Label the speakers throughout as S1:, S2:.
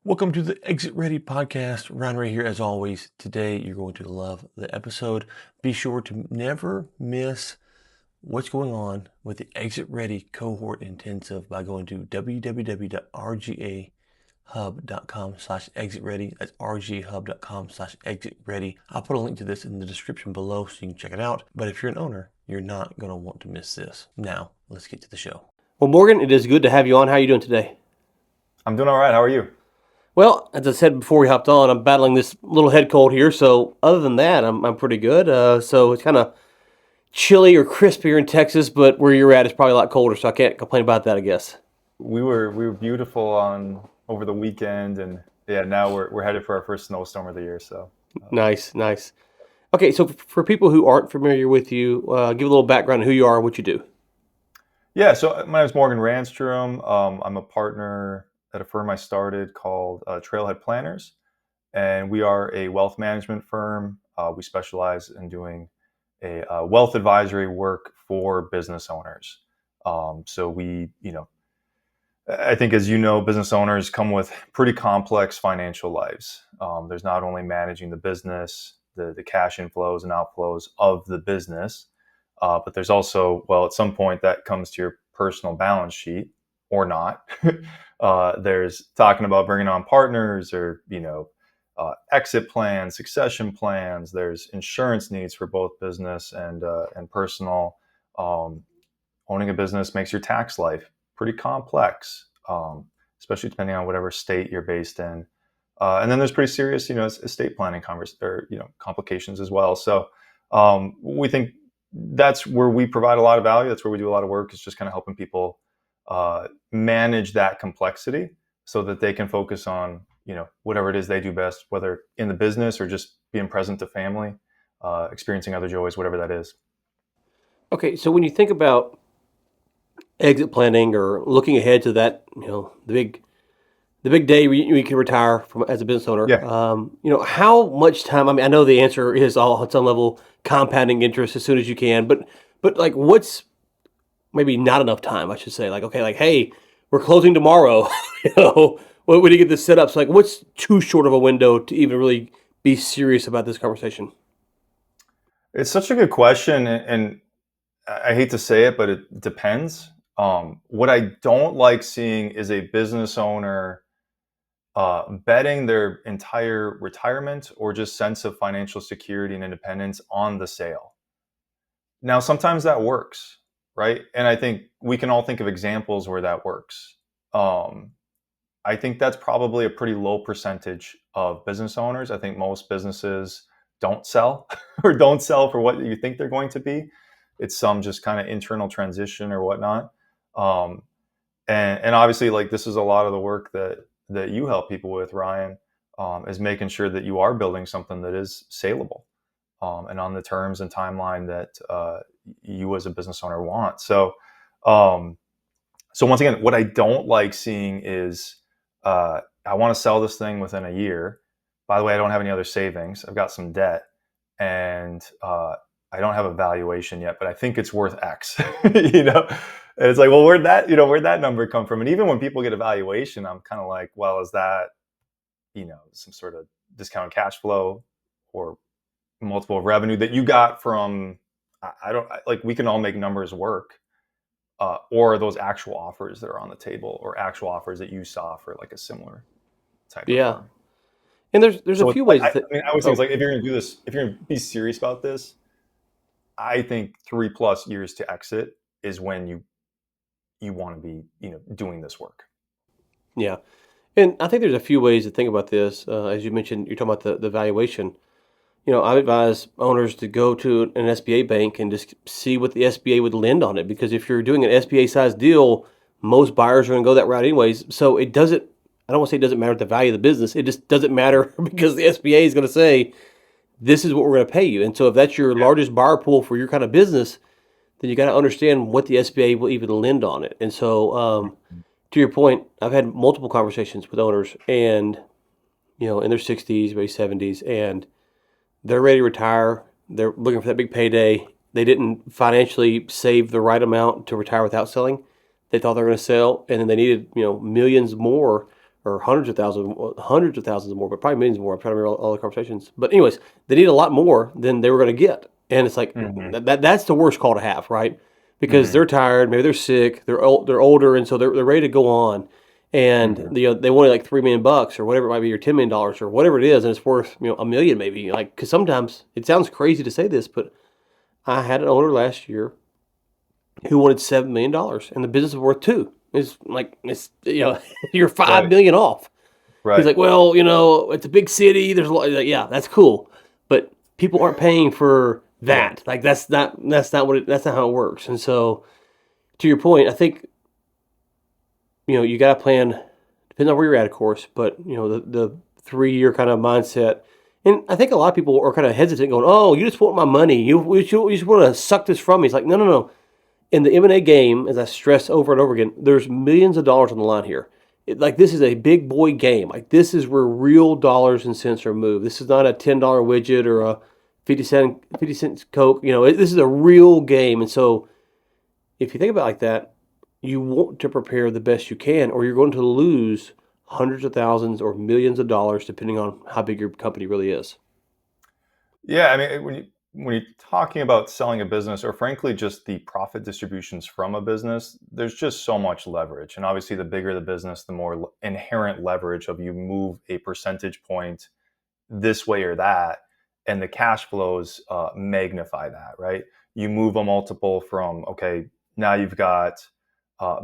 S1: Welcome to the Exit Ready podcast. Ryan Ray here as always. Today you're going to love the episode. Be sure to never miss what's going on with the Exit Ready Cohort Intensive by going to www.rgahub.com/exitready. That's rgahub.com/exitready. I'll put a link to this in the description below so you can check it out. But if you're an owner, you're not going to want to miss this. Now, let's get to the show.
S2: Well, Morgan, it is good to have you on. How are you doing today?
S3: I'm doing all right. How are you?
S2: Well, as I said before we hopped on, I'm battling this little head cold here. So other than that, I'm pretty good. So it's kind of chilly or crisp here in Texas, but where you're at is probably a lot colder, so I can't complain about that, I guess.
S3: We were beautiful on over the weekend, and yeah, now we're headed for our first snowstorm of the year. So
S2: Nice. Okay, so for people who aren't familiar with you, give a little background on who you are and what you do.
S3: yeah, so my name is Morgan Ranstrom. I'm a partner at a firm I started called Trailhead Planners, and we are a wealth management firm. We specialize in doing a wealth advisory work for business owners. So I think, as you know, business owners come with pretty complex financial lives. There's not only managing the business, the cash inflows and outflows of the business, but there's also, well, at some point that comes to your personal balance sheet or not. There's talking about bringing on partners or, exit plans, succession plans. There's insurance needs for both business and personal. Owning a business makes your tax life pretty complex, especially depending on whatever state you're based in. And then there's pretty serious, estate planning complications as well. So we think that's where we provide a lot of value. That's where we do a lot of work, is just kind of helping people manage that complexity so that they can focus on, whatever it is they do best, whether in the business or just being present to family, experiencing other joys, whatever that is.
S2: Okay, so when you think about exit planning or looking ahead to that, the big day you can retire from as a business owner.
S3: Yeah.
S2: How much time? I mean, I know the answer is all at some level compounding interest as soon as you can, but like, what's maybe not enough time? I should say, hey, we're closing tomorrow. When do you get this set up? So, what's too short of a window to even really be serious about this conversation?
S3: It's such a good question, and I hate to say it, but it depends. What I don't like seeing is a business owner betting their entire retirement or just sense of financial security and independence on the sale. Now, sometimes that works, right? And I think we can all think of examples where that works. I think that's probably a pretty low percentage of business owners. I think most businesses don't sell or don't sell for what you think they're going to be. It's some just kind of internal transition or whatnot. And obviously, this is a lot of the work that you help people with, Ryan, is making sure that you are building something that is saleable and on the terms and timeline that you as a business owner want. So once again, what I don't like seeing is I want to sell this thing within a year. By the way, I don't have any other savings. I've got some debt, and I don't have a valuation yet, but I think it's worth X. And it's like, well, where'd that number come from? And even when people get a valuation, I'm kind of like, well, is that some sort of discounted cash flow or multiple of revenue that you got from? We can all make numbers work. Or those actual offers that are on the table, or actual offers that you saw for a similar type of firm.
S2: And there's a few ways.
S3: I always think if you're going to do this, if you're going to be serious about this, I think 3+ years to exit is when you want to be doing this work.
S2: Yeah, and I think there's a few ways to think about this. As you mentioned, you're talking about the valuation. I advise owners to go to an SBA bank and just see what the SBA would lend on it. Because if you're doing an SBA-sized deal, most buyers are going to go that route anyways. So I don't want to say it doesn't matter the value of the business. It just doesn't matter because the SBA is going to say, this is what we're going to pay you. And so if that's your largest buyer pool for your kind of business, then you got to understand what the SBA will even lend on it. And so to your point, I've had multiple conversations with owners and, in their 60s, maybe 70s, and they're ready to retire. They're looking for that big payday. They didn't financially save the right amount to retire without selling. They thought they were going to sell, and then they needed, millions more or hundreds of thousands more, but probably millions more. I'm trying to remember all the conversations. But anyways, they need a lot more than they were going to get. And it's like,
S3: Hmm.
S2: that's the worst call to have, right? Because
S3: Hmm.
S2: they're tired, maybe they're sick, they're older, and so they're ready to go on. And
S3: Hmm.
S2: they wanted like $3 million or whatever it might be, or $10 million or whatever it is, and it's worth a million maybe. Like, because sometimes it sounds crazy to say this, but I had an owner last year who wanted $7 million, and the business is worth two. It's like you're five
S3: Right.
S2: million off. He's
S3: Right.
S2: like, well, it's a big city. There's a lot. Like, yeah, that's cool, but people aren't paying for
S3: Yeah.
S2: that. Like that's not how it works. And so, to your point, I think you got to plan. Depends on where you're at, of course, but the 3 year kind of mindset. And I think a lot of people are kind of hesitant, going, "Oh, you just want my money. You just want to suck this from me." It's like, no, no, no. In the M&A game, as I stress over and over again, there's millions of dollars on the line here. Like, this is a big boy game. Like, this is where real dollars and cents are moved. This is not a $10 widget or a 50 cents Coke. This is a real game. And so if you think about it like that, you want to prepare the best you can, or you're going to lose hundreds of thousands or millions of dollars, depending on how big your company really is.
S3: Yeah, I mean, when you're talking about selling a business, or frankly just the profit distributions from a business, there's just so much leverage. And obviously, the bigger the business, the more inherent leverage of you move a percentage point this way or that, and the cash flows magnify that, right? You move a multiple from, okay, now you've got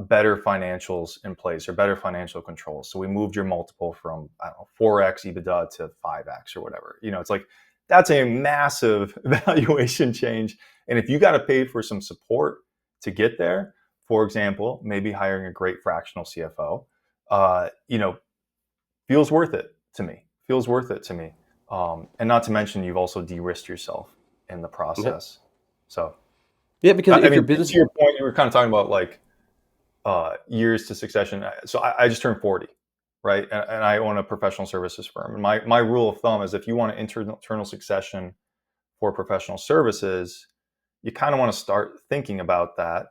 S3: better financials in place or better financial controls. So we moved your multiple from, I don't know, 4x EBITDA to 5x or whatever. It's like that's a massive valuation change. And if you got to pay for some support to get there, for example, maybe hiring a great fractional CFO, uh, you know, feels worth it to me. Feels worth it to me. And not to mention, you've also de-risked yourself in the
S2: Yeah,
S3: process. So,
S2: yeah, because
S3: I
S2: if your
S3: mean,
S2: business,
S3: to your point, you were kind of talking about like years to succession. So I just turned 40, right? And I own a professional services firm. And my rule of thumb is if you want an internal succession for professional services, you kind of want to start thinking about that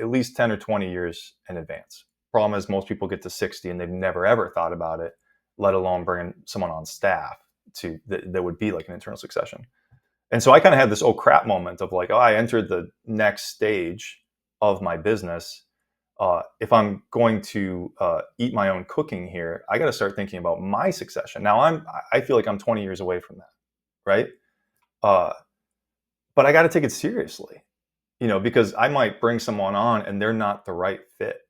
S3: at least 10 or 20 years in advance. Problem is, most people get to 60 and they've never ever thought about it, let alone bringing someone on staff that would be like an internal succession. And so I kind of had this oh crap moment of like, oh, I entered the next stage of my business. If I'm going to eat my own cooking here, I got to start thinking about my succession. Now I feel like I'm 20 years away from that, right? Uh, but I got to take it seriously, because I might bring someone on and they're not the right fit,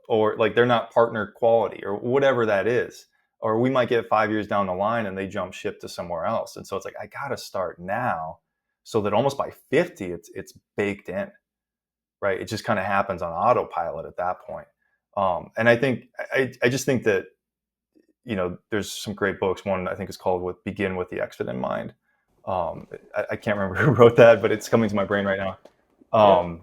S3: or like they're not partner quality or whatever that is. Or we might get 5 years down the line and they jump ship to somewhere else. And so it's like, I got to start now so that almost by 50, it's baked in, right? It just kind of happens on autopilot at that point. And I just think that, there's some great books. One I think is called Begin with the Exit in Mind. I can't remember who wrote that, but it's coming to my brain right now.
S2: yeah,
S3: Um,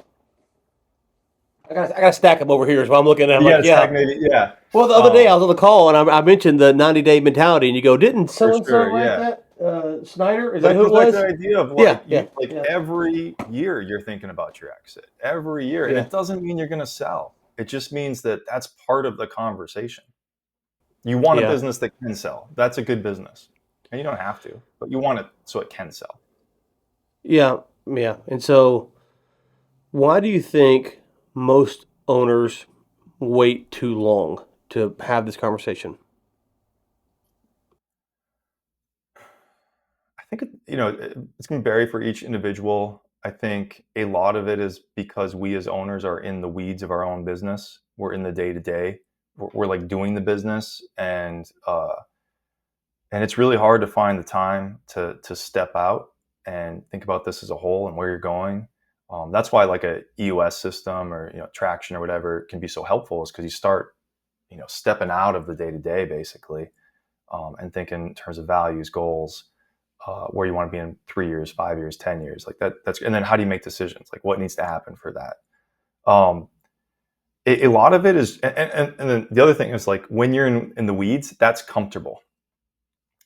S2: I got to stack them over here. So I'm looking at. I'm
S3: you got
S2: like,
S3: to stack
S2: yeah.
S3: maybe, yeah,
S2: Well, the other day I was on the call and I mentioned the 90-day mentality, and you go, "Didn't
S3: for
S2: so and so
S3: sure,
S2: write
S3: yeah.
S2: that? Snyder, is
S3: But
S2: that
S3: it
S2: who
S3: goes
S2: it
S3: back to
S2: was?"
S3: the idea of
S2: Yeah,
S3: like
S2: yeah,
S3: you like
S2: yeah,
S3: every year you're thinking about your exit every year, and
S2: yeah,
S3: it doesn't mean you're going to sell. It just means that that's part of the conversation. You want a
S2: yeah,
S3: business that can sell. That's a good business, and you don't have to, but you want it so it can sell.
S2: yeah, yeah. And so, why do you think most owners wait too long to have this conversation?
S3: I think it's going to vary for each individual. I think a lot of it is because we as owners are in the weeds of our own business. We're in the day to day. We're like doing the business, and it's really hard to find the time to step out and think about this as a whole and where you're going. That's why like a EOS system or traction or whatever can be so helpful, is because you start stepping out of the day to day basically, and thinking in terms of values, goals, where you want to be in 3 years, 5 years, 10 years, like that. And then how do you make decisions? Like what needs to happen for that? Um, a lot of it is, and then the other thing is like when you're in the weeds, that's comfortable.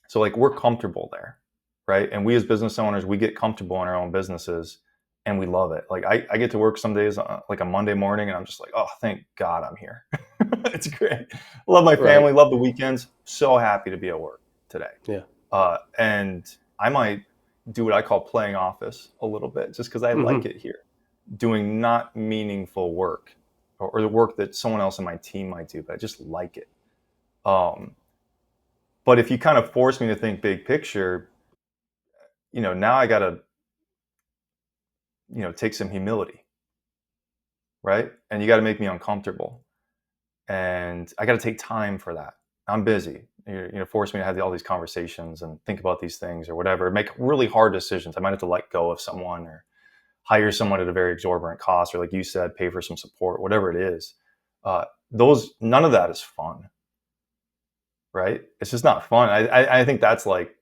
S3: So like we're comfortable there, right? And we as business owners, we get comfortable in our own businesses, and we love it. Like I get to work some days like a Monday morning, and I'm just like, oh, thank God I'm here. It's great. Love my
S2: Right.
S3: family, love the weekends. So happy to be at work today.
S2: Yeah.
S3: And I might do what I call playing office a little bit just because I like
S2: Hmm.
S3: it here, doing not meaningful work or the work that someone else in my team might do, but I just like it. Um, but if you kind of force me to think big picture, now I got to, take some humility, right? And you got to make me uncomfortable. And I got to take time for that. I'm busy. Force me to have all these conversations and think about these things or whatever. Make really hard decisions. I might have to let go of someone or hire someone at a very exorbitant cost, or like you said, pay for some support, whatever it is. None of that is fun, right? It's just not fun. I think that's like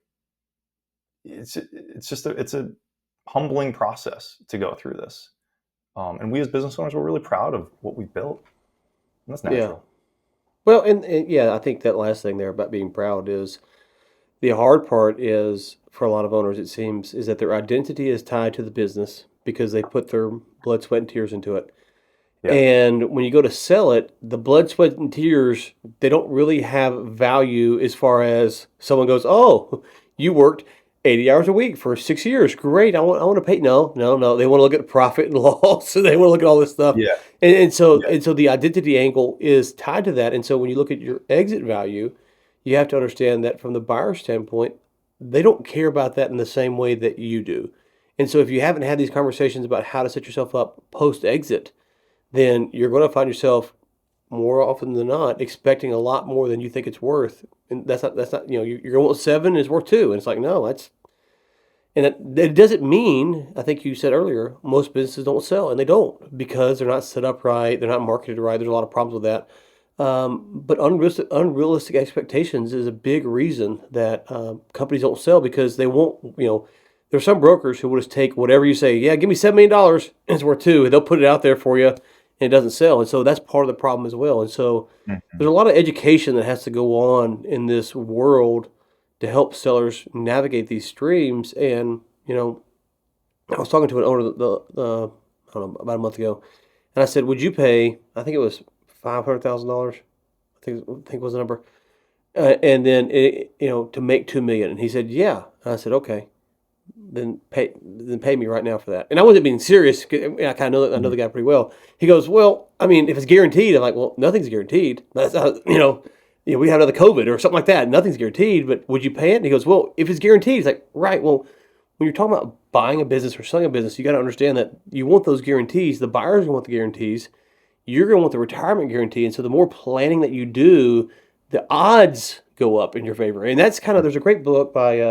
S3: it's a humbling process to go through this. And we as business owners, we're really proud of what we built. And that's
S2: Yeah.
S3: natural.
S2: Well, and yeah, I think that last thing there about being proud is the hard part is for a lot of owners, it seems, is that their identity is tied to the business because they put their blood, sweat, and tears into it.
S3: Yeah.
S2: And when you go to sell it, the blood, sweat, and tears, they don't really have value as far as someone goes, oh, you worked 80 hours a week for 6 years. Great. I want to pay. No, no, no. They want to look at profit and loss. So they want to look at all this stuff.
S3: Yeah.
S2: And so
S3: Yeah.
S2: and so the identity angle is tied to that. And so when you look at your exit value, you have to understand that from the buyer standpoint, they don't care about that in the same way that you do. And so if you haven't had these conversations about how to set yourself up post exit, then you're going to find yourself more often than not expecting a lot more than you think it's worth. And that's not, you're going with seven is worth two. And it's like, no, and it doesn't mean, I think you said earlier, most businesses don't sell, and they don't because they're not set up right. They're not marketed right. There's a lot of problems with that. But unrealistic expectations is a big reason that companies don't sell because they won't, there's some brokers who will just take whatever you say, yeah, give me $7 million and it's worth two, and they'll put it out there for you and it doesn't sell. And so that's part of the problem as well. And so there's
S3: Mhm.
S2: a lot of education that has to go on in this world to help sellers navigate these streams. And, I was talking to an owner I don't know, about a month ago, and I said, would you pay, I think it was $500,000. I think was the number. And then to make 2 million. And he said, yeah. And I said, okay, then pay me right now for that. And I wasn't being serious. 'Cause I kind of I know
S3: Mhm.
S2: the guy pretty well. He goes, well, I mean, if it's guaranteed, I'm like, well, nothing's guaranteed. That's not, we have another COVID or something like that. Nothing's guaranteed, but would you pay it? And he goes, well, if it's guaranteed, he's like, right. Well, when you're talking about buying a business or selling a business, you got to understand that you want those guarantees. The buyer's gonna want the guarantees. You're gonna want the retirement guarantee. And so the more planning that you do, the odds go up in your favor. And that's there's a great book by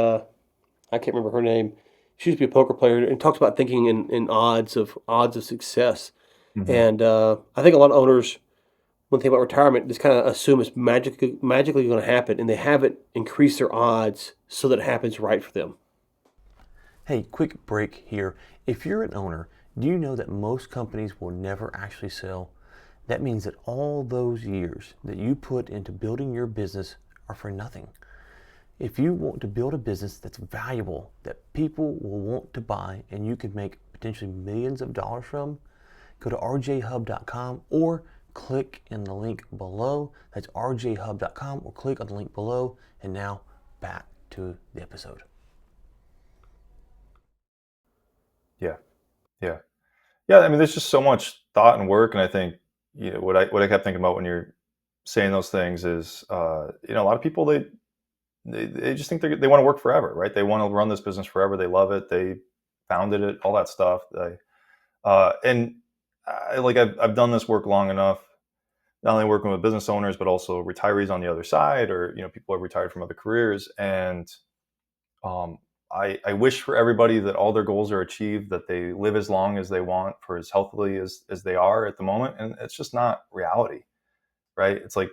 S2: I can't remember her name. She used to be a poker player and talks about thinking in odds of success.
S3: Mhm.
S2: And I think a lot of owners, when they think about retirement, just kind of assume it's magically going to happen, and they haven't increased their odds so that it happens right for them.
S1: Hey, quick break here. If you're an owner, do you know that most companies will never actually sell? That means that all those years that you put into building your business are for nothing. If you want to build a business that's valuable, that people will want to buy, and you can make potentially millions of dollars from, go to rjhub.com or click in the link below. That's rjhub.com or click on the link below. And now back to the episode.
S3: Yeah. Yeah. Yeah. I mean, there's just so much thought and work. And I think, what I kept thinking about when you're saying those things is, a lot of people, they just think they want to work forever, right? They want to run this business forever. They love it. They founded it, all that stuff. And I've done this work long enough, not only working with business owners, but also retirees on the other side, or, people who are retired from other careers. And um, I wish for everybody that all their goals are achieved, that they live as long as they want for as healthily as they are at the moment. And it's just not reality, right? It's like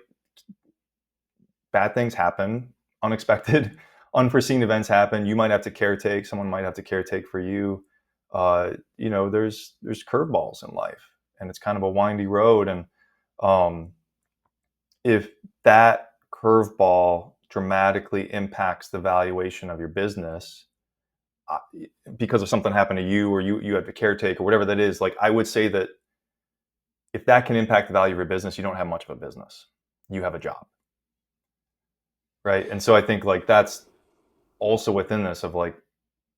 S3: bad things happen, unexpected, unforeseen events happen. You might have to caretake. Someone might have to caretake for you. There's curveballs in life, and it's kind of a windy road. And um, if that curveball dramatically impacts the valuation of your business uh, because of something happened to you, or you had to caretake, or whatever that is, like I would say that if that can impact the value of your business, you don't have much of a business. You have a job, right? And so I think like that's also within this of like,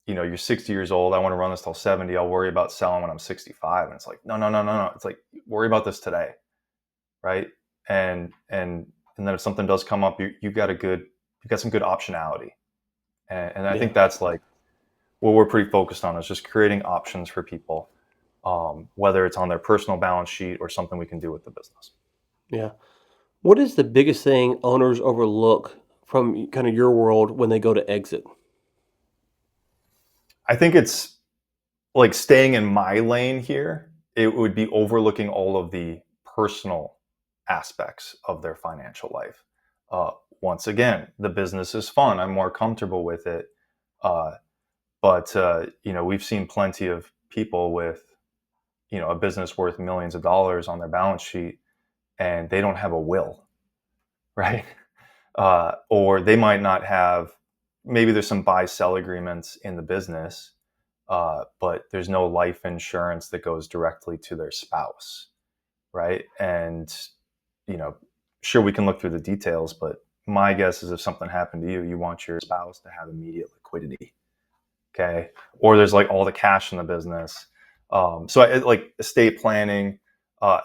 S3: you're 60 years old. I want to run this till 70. I'll worry about selling when I'm 65. And it's like, no, no, no, no, no. It's like, worry about this today, right? And then if something does come up, you've got some good optionality. And I
S2: Yeah.
S3: think that's like what we're pretty focused on, is just creating options for people, whether it's on their personal balance sheet or something we can do with the business.
S2: Yeah. What is the biggest thing owners overlook from kind of your world when they go to exit?
S3: I think it's like staying in my lane here. It would be overlooking all of the personal aspects of their financial life. Uh, Once again, the business is fun. I'm more comfortable with it. Uh, but we've seen plenty of people with, a business worth millions of dollars on their balance sheet, and they don't have a will, right? Or they might not have. Maybe there's some buy-sell agreements in the business, but there's no life insurance that goes directly to their spouse, right? And you know, sure, we can look through the details, but my guess is if something happened to you, you want your spouse to have immediate liquidity, okay? Or there's like all the cash in the business. Like estate planning,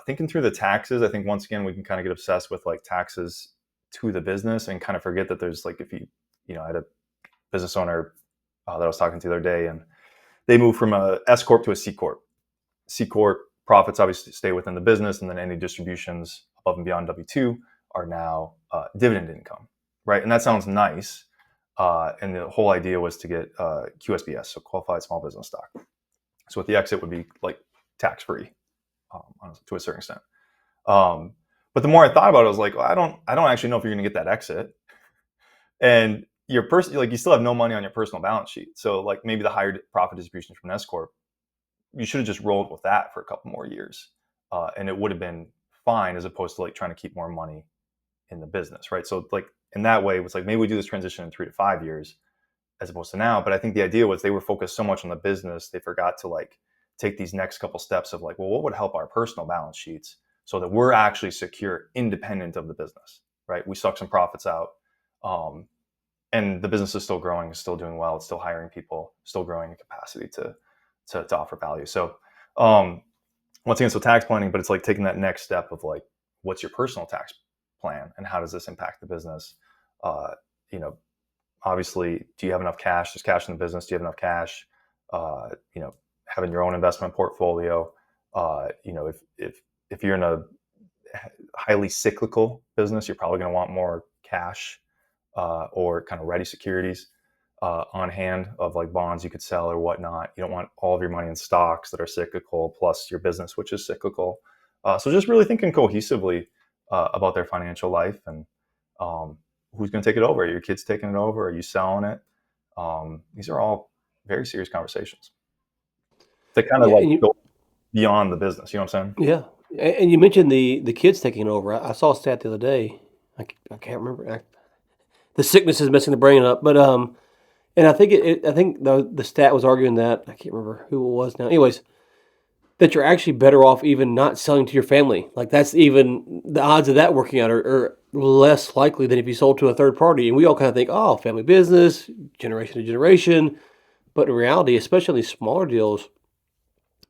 S3: thinking through the taxes. I think once again we can kind of get obsessed with like taxes to the business and kind of forget that there's like, if I had a business owner that I was talking to the other day, and they moved from a S corp to a C corp. C corp profits obviously stay within the business, and then any distributions above and beyond W-2 are now dividend income, right? And that sounds nice. And the whole idea was to get QSBS, so qualified small business stock. So with the exit would be like tax free to a certain extent. But the more I thought about it, I was like, well, I don't actually know if you're going to get that exit, and your person, like, you still have no money on your personal balance sheet. So like maybe the higher profit distributions from an S corp, you should have just rolled with that for a couple more years, and it would have been fine, as opposed to like trying to keep more money in the business, right? So like in that way, it was like maybe we do this transition in 3 to 5 years as opposed to now. But I think the idea was they were focused so much on the business, they forgot to like take these next couple steps of like, well, what would help our personal balance sheets so that we're actually secure, independent of the business, right? We suck some profits out, and the business is still growing, is still doing well, it's still hiring people, still growing in capacity to offer value. So once again, so tax planning, but it's like taking that next step of like, what's your personal tax plan and how does this impact the business? Uh, you know, Obviously, do you have enough cash? There's cash in the business. Do you have enough cash? Uh, you know, Having your own investment portfolio. If you're in a highly cyclical business, you're probably going to want more cash, or kind of ready securities on hand, of like bonds you could sell or whatnot. You don't want all of your money in stocks that are cyclical, plus your business, which is cyclical. So just really thinking cohesively about their financial life, and who's going to take it over? Are your kids taking it over? Are you selling it? These are all very serious conversations that kind of
S2: Yeah,
S3: like
S2: and you
S3: go beyond the business. You know what I'm saying?
S2: yeah, and you mentioned the kids taking over. I saw a stat the other day. I can't remember. The sickness is messing the brain up, but and I think I think the stat was arguing that I can't remember who it was now. Anyways, that you're actually better off even not selling to your family. Like that's even the odds of that working out are less likely than if you sold to a third party. And we all kind of think, oh, family business, generation to generation. But in reality, especially these smaller deals,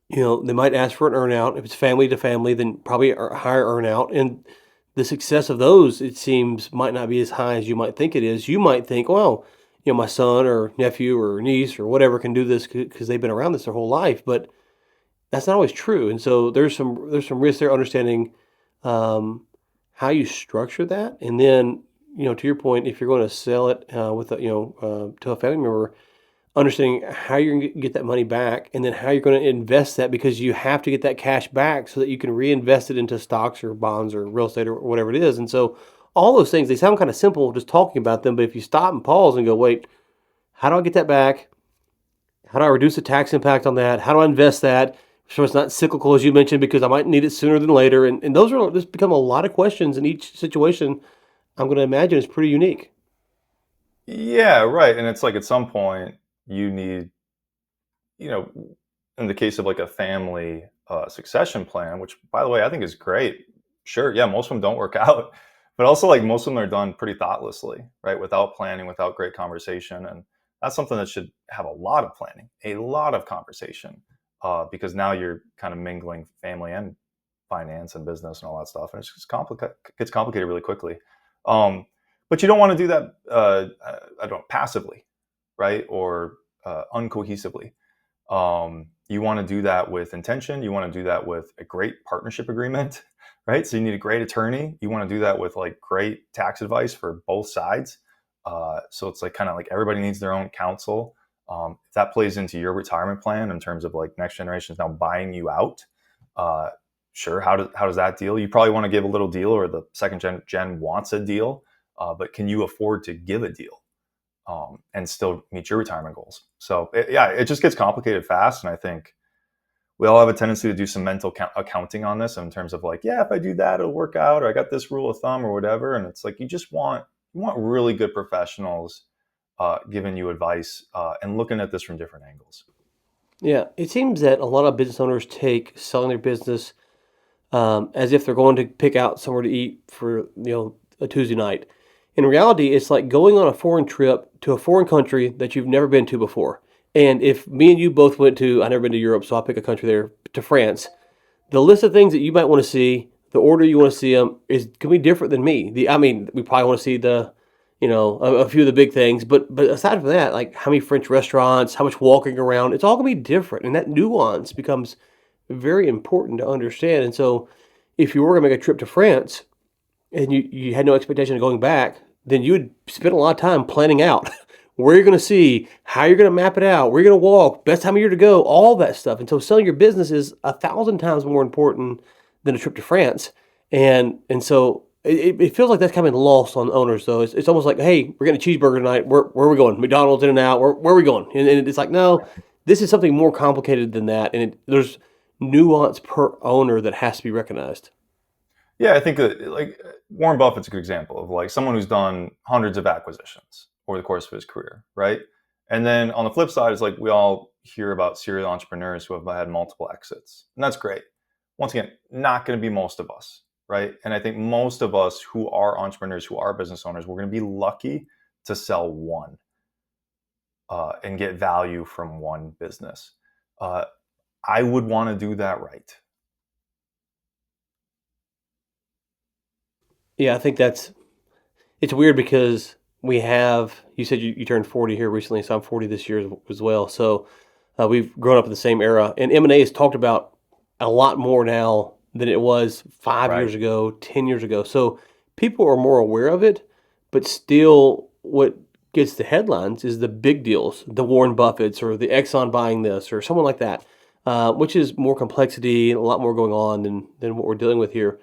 S2: they might ask for an earnout. If it's family to family, then probably a higher earnout. And the success of those, it seems, might not be as high as you might think it is. You might think, well, my son or nephew or niece or whatever can do this because they've been around this their whole life. But that's not always true. And so there's some risk there, understanding how you structure that. And then, to your point, if you're going to sell it to a family member, understanding how you're going to get that money back, and then how you're going to invest that, because you have to get that cash back so that you can reinvest it into stocks or bonds or real estate or whatever it is. And so all those things, they sound kind of simple just talking about them, but if you stop and pause and go, wait, how do I get that back? How do I reduce the tax impact on that? How do I invest that so it's not cyclical, as you mentioned, because I might need it sooner than later? And those are just become a lot of questions in each situation. I'm going to imagine it's pretty unique.
S3: Yeah, right. And it's like at some point you need, you know, in the case of like a family, succession plan, which by the way, I think is great. Sure. Yeah. Most of them don't work out, but also like most of them are done pretty thoughtlessly, right? Without planning, without great conversation. And that's something that should have a lot of planning, a lot of conversation, because now you're kind of mingling family and finance and business and all that stuff. And it's just gets complicated really quickly. But you don't want to do that, I don't know, passively, right? Or uncohesively. You want to do that with intention. You want to do that with a great partnership agreement, right? So you need a great attorney. You want to do that with like great tax advice for both sides. So it's like kind of like everybody needs their own counsel. If that plays into your retirement plan in terms of like next generation is now buying you out, sure. How does that deal? You probably want to give a little deal, or the second gen wants a deal, but can you afford to give a deal? And still meet your retirement goals. So it just gets complicated fast. And I think we all have a tendency to do some mental accounting on this in terms of like, yeah, if I do that, it'll work out, or I got this rule of thumb or whatever. And it's like, you want really good professionals giving you advice and looking at this from different angles.
S2: Yeah, it seems that a lot of business owners take selling their business as if they're going to pick out somewhere to eat for a Tuesday night. In reality, it's like going on a foreign trip to a foreign country that you've never been to before. And if me and you both I've never been to Europe, so I'll pick a country there, to France. The list of things that you might want to see, the order you want to see them can be different than me. We probably want to see a few of the big things, but aside from that, like how many French restaurants, how much walking around, it's all gonna be different, and that nuance becomes very important to understand. And so, if you were gonna make a trip to France and you had no expectation of going back, then you would spend a lot of time planning out where you're going to see, how you're going to map it out, where you're going to walk, best time of year to go, all that stuff. And so selling your business is 1,000 times more important than a trip to France. And so it feels like that's kind of lost on owners, though. It's almost like, hey, we're getting a cheeseburger tonight. Where are we going? McDonald's, In-N-Out. Where are we going? And it's like, no, this is something more complicated than that. And there's nuance per owner that has to be recognized.
S3: Yeah, I think that like Warren Buffett's a good example of like someone who's done hundreds of acquisitions over the course of his career, right? And then on the flip side, it's like we all hear about serial entrepreneurs who have had multiple exits, and that's great. Once again, not going to be most of us, right? And I think most of us who are entrepreneurs, who are business owners, we're going to be lucky to sell one and get value from one business. I would want to do that right.
S2: Yeah, I think it's weird because you said you turned 40 here recently, so I'm 40 this year as well. So we've grown up in the same era, and M&A is talked about a lot more now than it was 5 years
S3: Right.
S2: ago, 10 years ago. So people are more aware of it, but still what gets the headlines is the big deals, the Warren Buffetts or the Exxon buying this or someone like that, which is more complexity and a lot more going on than what we're dealing with here.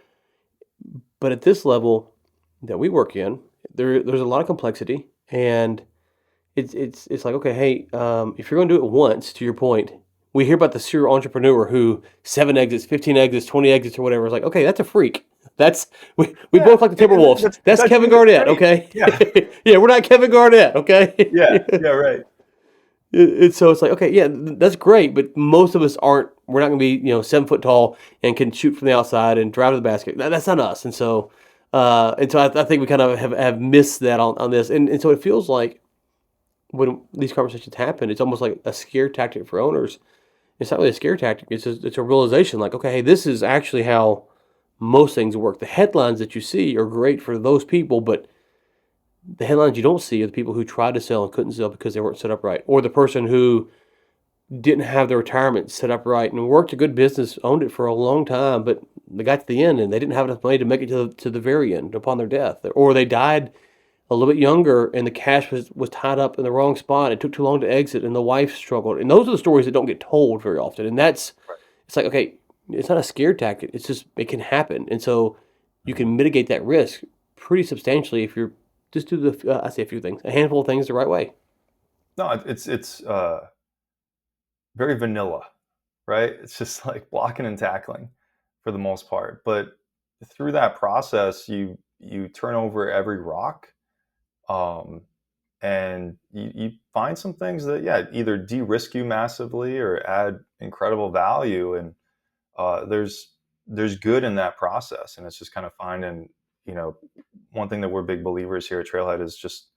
S2: But at this level that we work in, there's a lot of complexity, and it's like, okay, hey, if you're going to do it once, to your point, we hear about the serial entrepreneur who 7 exits, 15 exits, 20 exits, or whatever. It's like, okay, that's a freak. That's we
S3: Yeah,
S2: both like the Timberwolves. That's
S3: that's
S2: Kevin Garnett,
S3: great.
S2: okay?
S3: Yeah,
S2: Yeah, we're not Kevin Garnett, okay?
S3: yeah, yeah, right.
S2: So it's like, okay, yeah, that's great, but most of us aren't. We're not going to be, 7 foot tall and can shoot from the outside and drive to the basket. That's not us. And so I think we kind of have missed that on this. And so it feels like when these conversations happen, it's almost like a scare tactic for owners. It's not really a scare tactic. It's a realization like, okay, hey, this is actually how most things work. The headlines that you see are great for those people, but the headlines you don't see are the people who tried to sell and couldn't sell because they weren't set up right, or the person who didn't have their retirement set up right and worked a good business, owned it for a long time, but they got to the end and they didn't have enough money to make it to the very end upon their death, or they died a little bit younger and the cash was tied up in the wrong spot. It took too long to exit and the wife struggled. And those are the stories that don't get told very often. And it's like, okay, it's not a scare tactic. It's just, it can happen. And so you can mitigate that risk pretty substantially if you're just do I say a few things, a handful of things the right way.
S3: No, it's very vanilla, right? It's just like blocking and tackling for the most part. But through that process, you turn over every rock, um, and you find some things that, yeah, either de-risk you massively or add incredible value. And there's good in that process, and it's just kind of finding, one thing that we're big believers here at Trailhead is just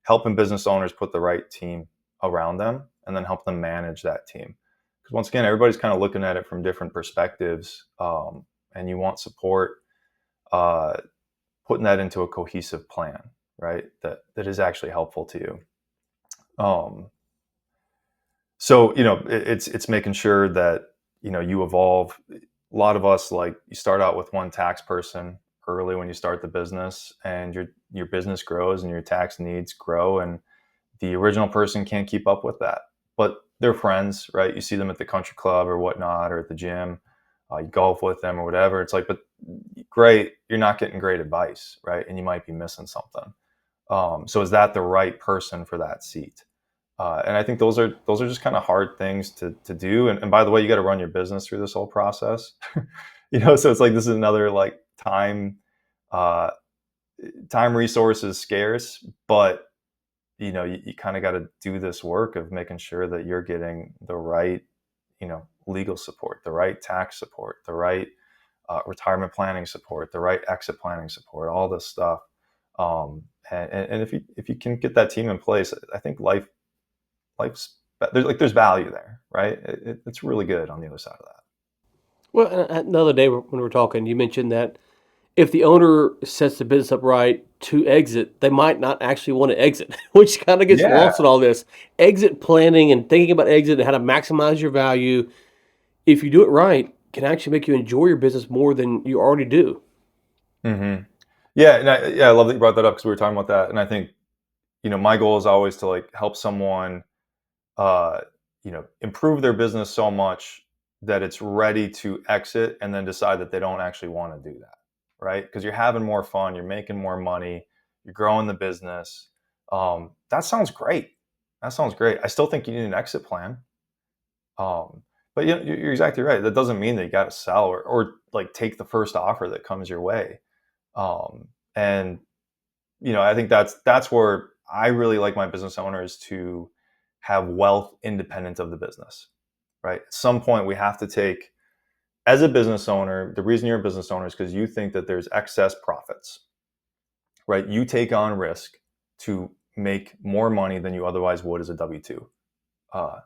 S3: helping business owners put the right team around them and then help them manage that team. Because once again, everybody's kind of looking at it from different perspectives, and you want support uh, putting that into a cohesive plan, right? That is actually helpful to you. Um, so it's making sure that you evolve. A lot of us, like, you start out with one tax person early when you start the business, and your business grows and your tax needs grow, and the original person can't keep up with that. But they're friends, right? You see them at the country club or whatnot, or at the gym, you golf with them or whatever. It's like, but great, you're not getting great advice, right? And you might be missing something. So is that the right person for that seat? And I think those are just kind of hard things to do. And by the way, you got to run your business through this whole process. So it's like, this is another, like, uh, time resource is scarce, but you kind of got to do this work of making sure that you're getting the right, legal support, the right tax support, the right retirement planning support, the right exit planning support, all this stuff. And if you can get that team in place, I think there's value there, right? It's really good on the other side of that.
S2: Well, another day when we were talking, you mentioned that if the owner sets the business up right to exit, they might not actually want to exit, which kind of gets
S3: Yeah.
S2: lost in all this. Exit planning and thinking about exit and how to maximize your value, if you do it right, can actually make you enjoy your business more than you already do.
S3: hmm Yeah, and I love that you brought that up, because we were talking about that, and I think my goal is always to, like, help someone uh, improve their business so much that it's ready to exit, and then decide that they don't actually want to do that, right? Because you're having more fun, you're making more money, you're growing the business. That sounds great. That sounds great. I still think you need an exit plan. Um, but you're exactly right. That doesn't mean that you got to sell, or like, take the first offer that comes your way. And I think that's where I really like my business owners to have wealth independent of the business, right? At some point, we have to take, as a business owner, the reason you're a business owner is because you think that there's excess profits, right? You take on risk to make more money than you otherwise would as a W-2, uh,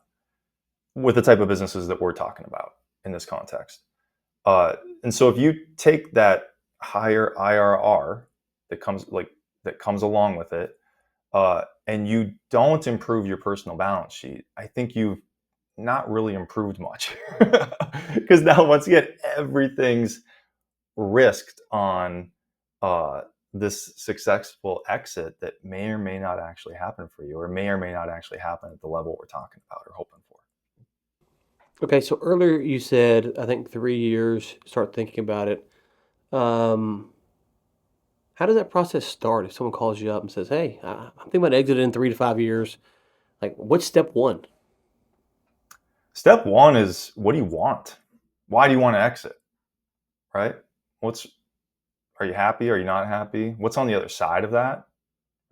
S3: with the type of businesses that we're talking about in this context. Uh, and so if you take that higher IRR that comes along with it, and you don't improve your personal balance sheet, I think you've not really improved much, because now, once again, everything's risked on uh, this successful exit that may or may not actually happen for you, or may or may not actually happen at the level we're talking about or hoping for.
S2: Okay, so earlier you said, I think 3 years, start thinking about it. Um, how does that process start if someone calls you up and says, hey, I'm thinking about exiting in 3 to 5 years? Like, what's step one?
S3: Step one is, what do you want? Why do you want to exit? Right? What's Are you happy? Are you not happy? What's on the other side of that?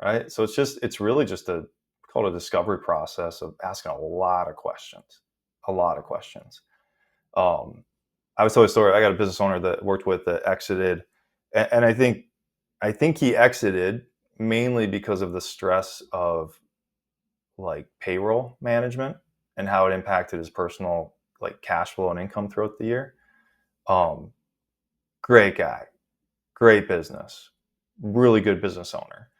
S3: Right? So it's really just called a discovery process of asking a lot of questions, a lot of questions. Um, I was told a story. I got a business owner that worked with that exited, and I think he exited mainly because of the stress of, like, payroll management and how it impacted his personal, like, cash flow and income throughout the year. Um, Great guy, great business, really good business owner,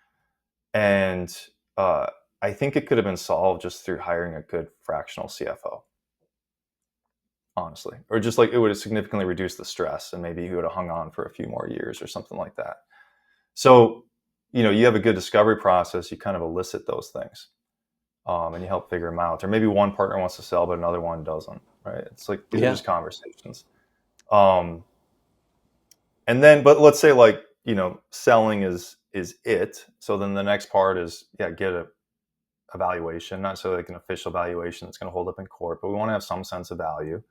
S3: and uh, I think it could have been solved just through hiring a good fractional CFO, honestly, or just, like, it would have significantly reduced the stress, and maybe he would have hung on for a few more years or something like that. So, you have a good discovery process. You kind of elicit those things, and you help figure them out. Or maybe one partner wants to sell, but another one doesn't. Right? It's like, these are
S2: Yeah.
S3: just conversations. Um, and then, but let's say, like, selling is it. So then the next part is, yeah, get a valuation, not so like an official valuation that's going to hold up in court, but we want to have some sense of value.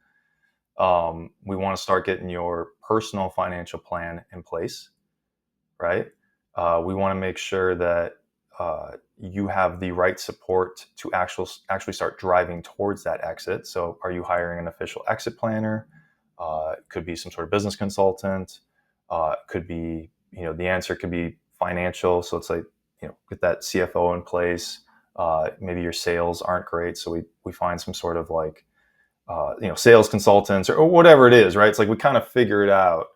S3: We want to start getting your personal financial plan in place, right? We want to make sure that you have the right support to actually start driving towards that exit. So, are you hiring an official exit planner? It could be some sort of business consultant. It could be, the answer could be financial. So it's like, get that CFO in place. Maybe your sales aren't great. So we find some sort of like, sales consultants or whatever it is, right? It's like we kind of figure it out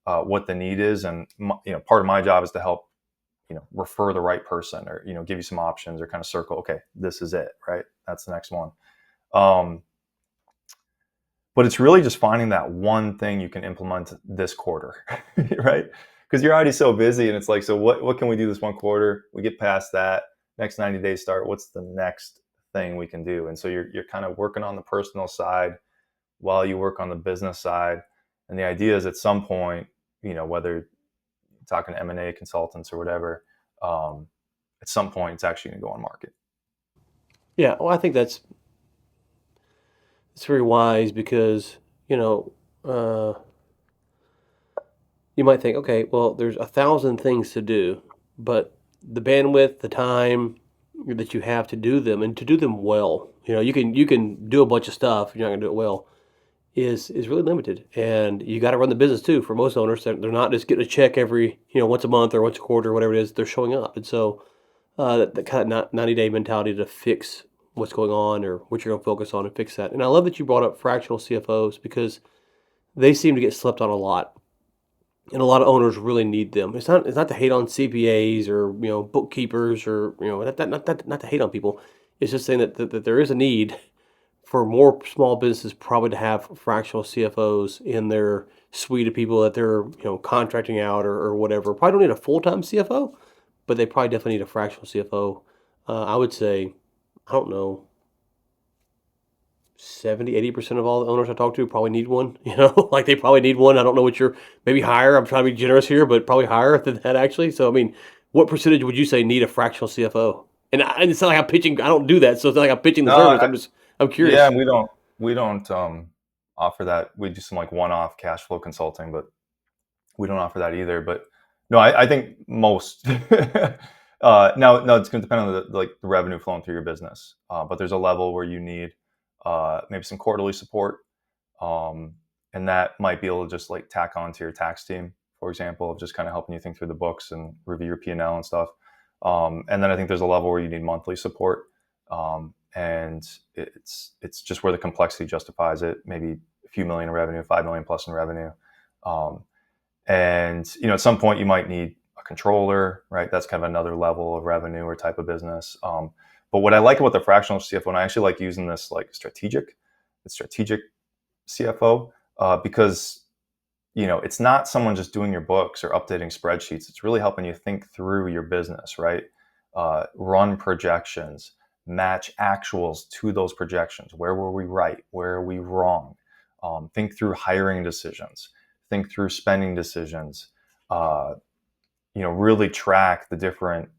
S3: what the need is. And, part of my job is to help, refer the right person or, give you some options or kind of circle, okay, this is it, right? That's the next one. But it's really just finding that one thing you can implement this quarter, right? Because you're already so busy and it's like, so what can we do this one quarter? We get past that, next 90 days start, what's the next thing we can do? And so you're kind of working on the personal side while you work on the business side. And the idea is at some point, whether you're talking to M&A consultants or whatever, at some point it's actually going to go on market.
S2: Yeah, well, I think it's very wise because, you might think, okay, well, there's 1,000 things to do, but the bandwidth, the time that you have to do them and to do them well, you can do a bunch of stuff, you're not going to do it well, is really limited. And you got to run the business too. For most owners, they're not just getting a check every, once a month or once a quarter or whatever it is, they're showing up. And so that kind of 90-day mentality to fix what's going on or what you're going to focus on and fix that. And I love that you brought up fractional CFOs because they seem to get slept on a lot. And a lot of owners really need them. It's not to hate on CPAs or bookkeepers or not to hate on people. It's just saying that there is a need for more small businesses probably to have fractional CFOs in their suite of people that they're contracting out or whatever. Probably don't need a full-time CFO, but they probably definitely need a fractional CFO. I would say, I don't know, 70-80% of all the owners I talk to probably need one. Like they probably need one. I don't know what maybe higher. I'm trying to be generous here, but probably higher than that actually. So I mean, what percentage would you say need a fractional CFO? And it's not like I'm pitching. I don't do that, so it's not like I'm pitching the
S3: No,
S2: service. I'm curious.
S3: yeah, we don't offer that. We do some like one-off cash flow consulting, but we don't offer that either. But no, I think most. Now, no, it's going to depend on the revenue flowing through your business. But there's a level where you need maybe some quarterly support, and that might be able to just like tack on to your tax team, for example, of just kind of helping you think through the books and review your P&L and stuff. And then I think there's a level where you need monthly support. And it's just where the complexity justifies it. Maybe a few million in revenue, 5 million plus in revenue. And at some point you might need a controller, right? That's kind of another level of revenue or type of business. But what I like about the fractional CFO, and I actually like using this like strategic CFO, because it's not someone just doing your books or updating spreadsheets. It's really helping you think through your business, right? Run projections, match actuals to those projections. Where were we right? Where are we wrong? Think through hiring decisions. Think through spending decisions. Really track the different,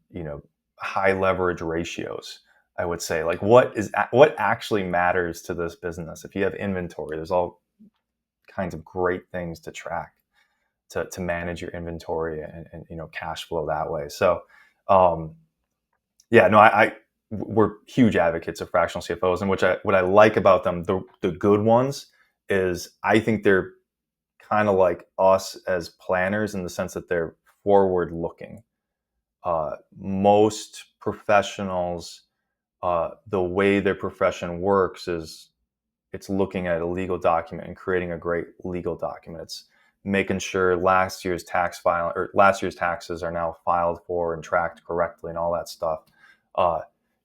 S3: high leverage ratios. I would say like what actually matters to this business. If you have inventory, there's all kinds of great things to track to manage your inventory and cash flow that way. So we're huge advocates of fractional CFOs, and what I like about them, the good ones, is I think they're kind of like us as planners in the sense that they're forward looking. Most professionals, the way their profession works is it's looking at a legal document and creating a great legal document. It's making sure last year's taxes are now filed for and tracked correctly and all that stuff.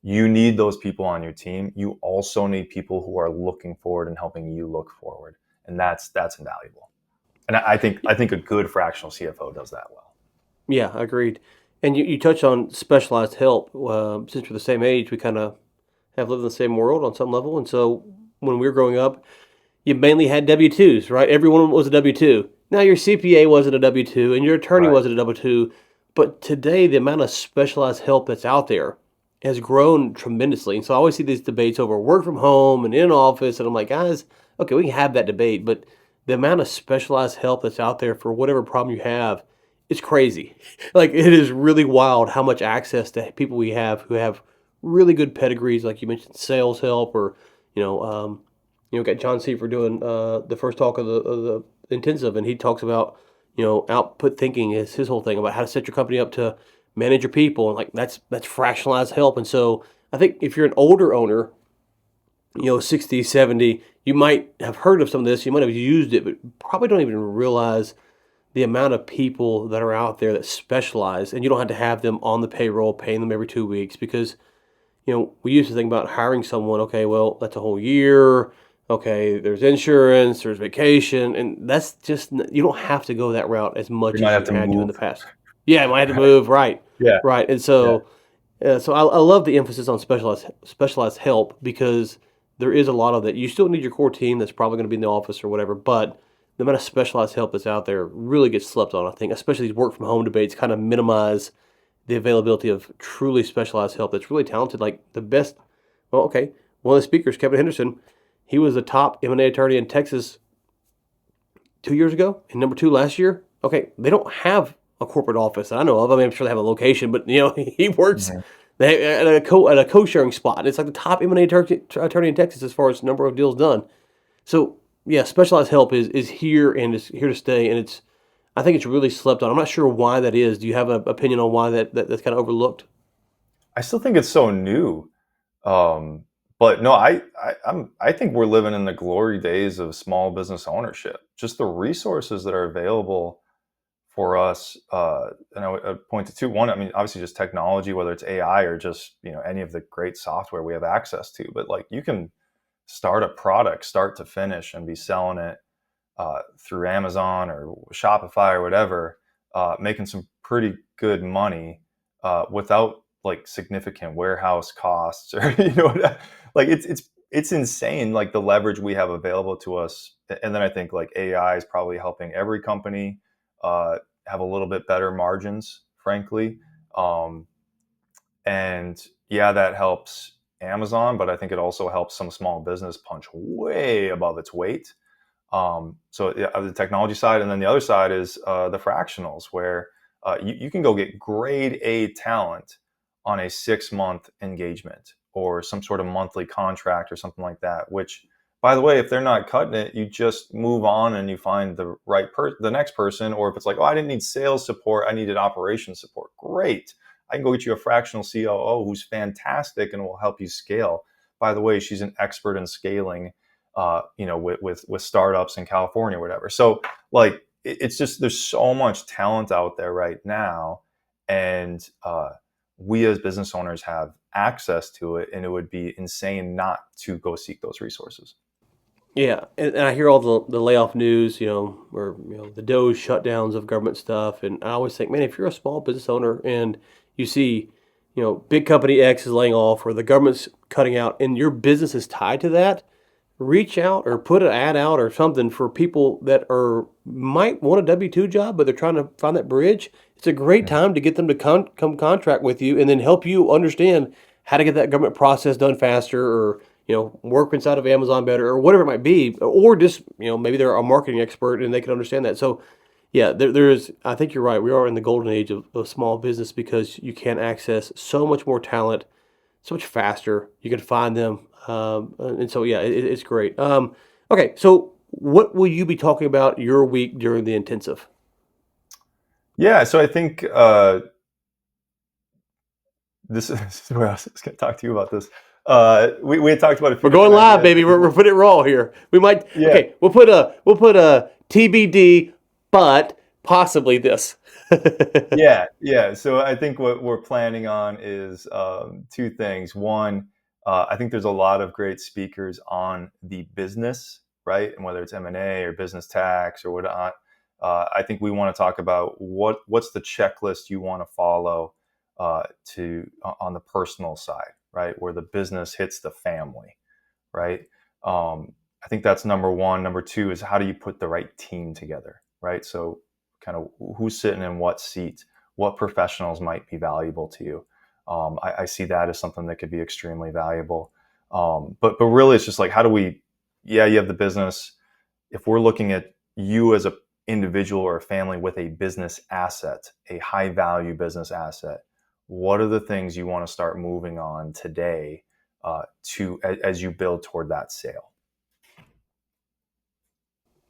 S3: You need those people on your team. You also need people who are looking forward and helping you look forward, and that's invaluable. And I think a good fractional CFO does that well.
S2: Yeah, agreed. And you touch on specialized help. Since we're the same age, we kind of have lived in the same world on some level. And so when we were growing up, you mainly had W-2s, right? Everyone was a W-2. Now your CPA wasn't a W-2 and your attorney
S3: Right.
S2: wasn't a W-2. But today, the amount of specialized help that's out there has grown tremendously. And so I always see these debates over work from home and in office. And I'm like, guys, okay, we can have that debate. But the amount of specialized help that's out there for whatever problem you have, it's crazy. Like it is really wild how much access to people we have who have really good pedigrees, like you mentioned, sales help or got John Seifert doing the first talk of the intensive, and he talks about output thinking is his whole thing about how to set your company up to manage your people, and like that's fractionalized help. And so I think if you're an older owner, 60, 70, you might have heard of some of this, you might have used it, but probably don't even realize the amount of people that are out there that specialize, and you don't have to have them on the payroll, paying them every 2 weeks because we used to think about hiring someone. Okay, well, that's a whole year. Okay, there's insurance, there's vacation, and that's just you don't have to go that route as
S3: You
S2: much
S3: might
S2: as
S3: have
S2: you
S3: to
S2: had to in
S3: move.
S2: the past. Yeah, I might have to
S3: Right.
S2: move. Right,
S3: Yeah.
S2: right, and
S3: Yeah.
S2: so I love the emphasis on specialized help because there is a lot of that. You still need your core team that's probably going to be in the office or whatever, but the amount of specialized help that's out there really gets slept on. I think, especially these work from home debates, kind of minimize the availability of truly specialized help that's really talented. Like the best, well, okay, one of the speakers, Kevin Henderson, he was the top M&A attorney in Texas 2 years ago and number two last year. Okay, they don't have a corporate office that I know of. I mean, I'm sure they have a location, but he works
S3: Mhm.
S2: at a co-sharing spot. And it's like the top M&A attorney in Texas as far as number of deals done. So yeah, specialized help is here and is here to stay, and I think it's really slept on. I'm not sure why that is. Do you have an opinion on why that's kind of overlooked?
S3: I still think it's so new. Um, but no, I think we're living in the glory days of small business ownership. Just the resources that are available for us, and I would point to two. One, I mean, obviously just technology, whether it's AI or just any of the great software we have access to. But like you can start a product start to finish and be selling it through Amazon or Shopify or whatever, making some pretty good money without like significant warehouse costs or like it's insane like the leverage we have available to us. And then I think like AI is probably helping every company have a little bit better margins, frankly. Um, and yeah, that helps Amazon, but I think it also helps some small business punch way above its weight. So yeah, the technology side, and then the other side is the fractionals, where you can go get grade A talent on a 6 month engagement or some sort of monthly contract or something like that. Which, by the way, if they're not cutting it, you just move on and you find the next person. Or if it's like, oh, I didn't need sales support, I needed operations support. Great, I can go get you a fractional COO who's fantastic and will help you scale. By the way, she's an expert in scaling with startups in California or whatever. So like it's just there's so much talent out there right now, and we as business owners have access to it, and it would be insane not to go seek those resources.
S2: Yeah, and I hear all the layoff news, or the Doge shutdowns of government stuff, and I always think, man, if you're a small business owner and you see, big company X is laying off or the government's cutting out, and your business is tied to that, reach out or put an ad out or something for people that might want a W-2 job, but they're trying to find that bridge. It's a great
S3: Mhm.
S2: time to get them to come contract with you and then help you understand how to get that government process done faster, or work inside of Amazon better, or whatever it might be, or just maybe they're a marketing expert and they can understand that. So yeah, there is. I think you're right. We are in the golden age of small business because you can access so much more talent so much faster. You can find them, and so yeah, it's great. Okay, so what will you be talking about your week during the intensive?
S3: Yeah, so I think this is where I was going to talk to you about this. We had talked about a few
S2: We're going
S3: different
S2: live,
S3: ideas.
S2: baby. We're putting it raw here. We might.
S3: Yeah,
S2: Okay, we'll put a TBD, but possibly this.
S3: yeah. So I think what we're planning on is two things. One, I think there's a lot of great speakers on the business, right? And whether it's M&A or business tax or whatnot, I think we want to talk about what's the checklist you want to follow on the personal side, right? Where the business hits the family, right? I think that's number one. Number two is how do you put the right team together, right? So, kind of who's sitting in what seat, what professionals might be valuable to you. I see that as something that could be extremely valuable. But really, it's just like how do we? Yeah, you have the business. If we're looking at you as a individual or a family with a business asset, a high value business asset, what are the things you want to start moving on today to as you build toward that sale?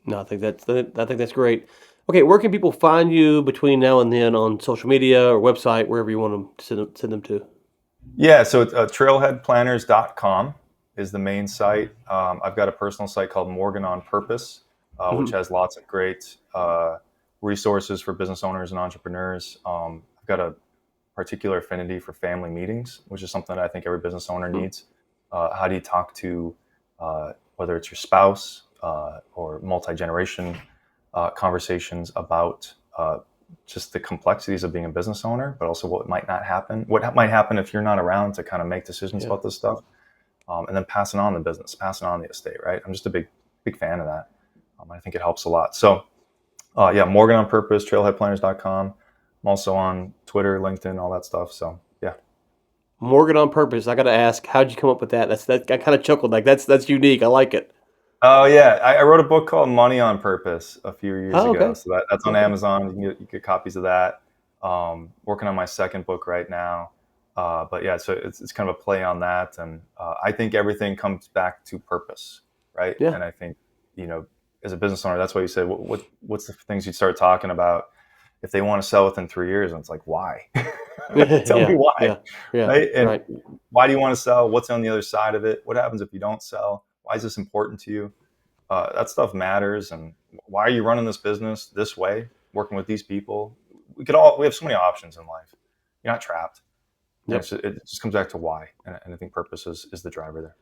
S2: No, I think that's great. Okay, where can people find you between now and then on social media or website, wherever you want them to send them to?
S3: Yeah, so it's, trailheadplanners.com is the main site. I've got a personal site called Morgan on Purpose, which
S2: Mhm.
S3: has lots of great resources for business owners and entrepreneurs. I've got a particular affinity for family meetings, which is something that I think every business owner
S2: Mhm.
S3: needs. How do you talk to whether it's your spouse or multi-generation conversations about just the complexities of being a business owner, but also what might not happen, what might happen if you're not around to kind of make decisions
S2: Yeah.
S3: about this stuff, and then passing on the business, passing on the estate. Right? I'm just a big fan of that. I think it helps a lot. So yeah, Morgan on Purpose, trailheadplanners.com. I'm also on Twitter, LinkedIn, all that stuff. So yeah.
S2: Morgan on Purpose. I got to ask, how'd you come up with that? I kind of chuckled. Like that's unique. I like it.
S3: Oh yeah, I wrote a book called Money on Purpose a few years
S2: Oh,
S3: ago.
S2: okay.
S3: So that's on
S2: Okay.
S3: Amazon. You get copies of that. Working on my second book right now. But yeah, so it's kind of a play on that, and I think everything comes back to purpose, right?
S2: Yeah.
S3: And I think as a business owner, that's why you said what's the things you start talking about if they want to sell within 3 years, and it's like why? Tell me
S2: Yeah.
S3: why,
S2: Yeah. Yeah.
S3: right? And
S2: Right.
S3: why do you want to sell? What's on the other side of it? What happens if you don't sell? Why is this important to you? That stuff matters. And why are you running this business this way, working with these people? We have so many options in life. You're not trapped. And
S2: Yep.
S3: it just comes back to why. And I think purpose is the driver there.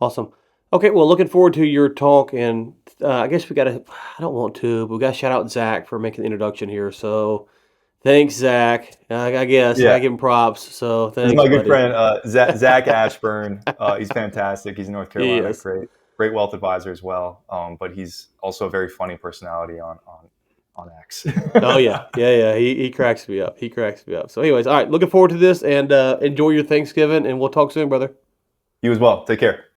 S2: Awesome. Okay, well, looking forward to your talk, and I guess we got to. I don't want to, but we got to shout out Zach for making the introduction here. So thanks, Zach. I guess I got
S3: Yeah.
S2: to give him props. So
S3: This is
S2: thanks,
S3: my good
S2: buddy.
S3: friend, Zach Ashburn. He's fantastic. He's in North
S2: He
S3: Carolina.
S2: is.
S3: Great wealth advisor as well. But he's also a very funny personality on X.
S2: Oh yeah, yeah. He cracks me up. He cracks me up. So, anyways, all right. Looking forward to this, and enjoy your Thanksgiving, and we'll talk soon, brother.
S3: You as well. Take care.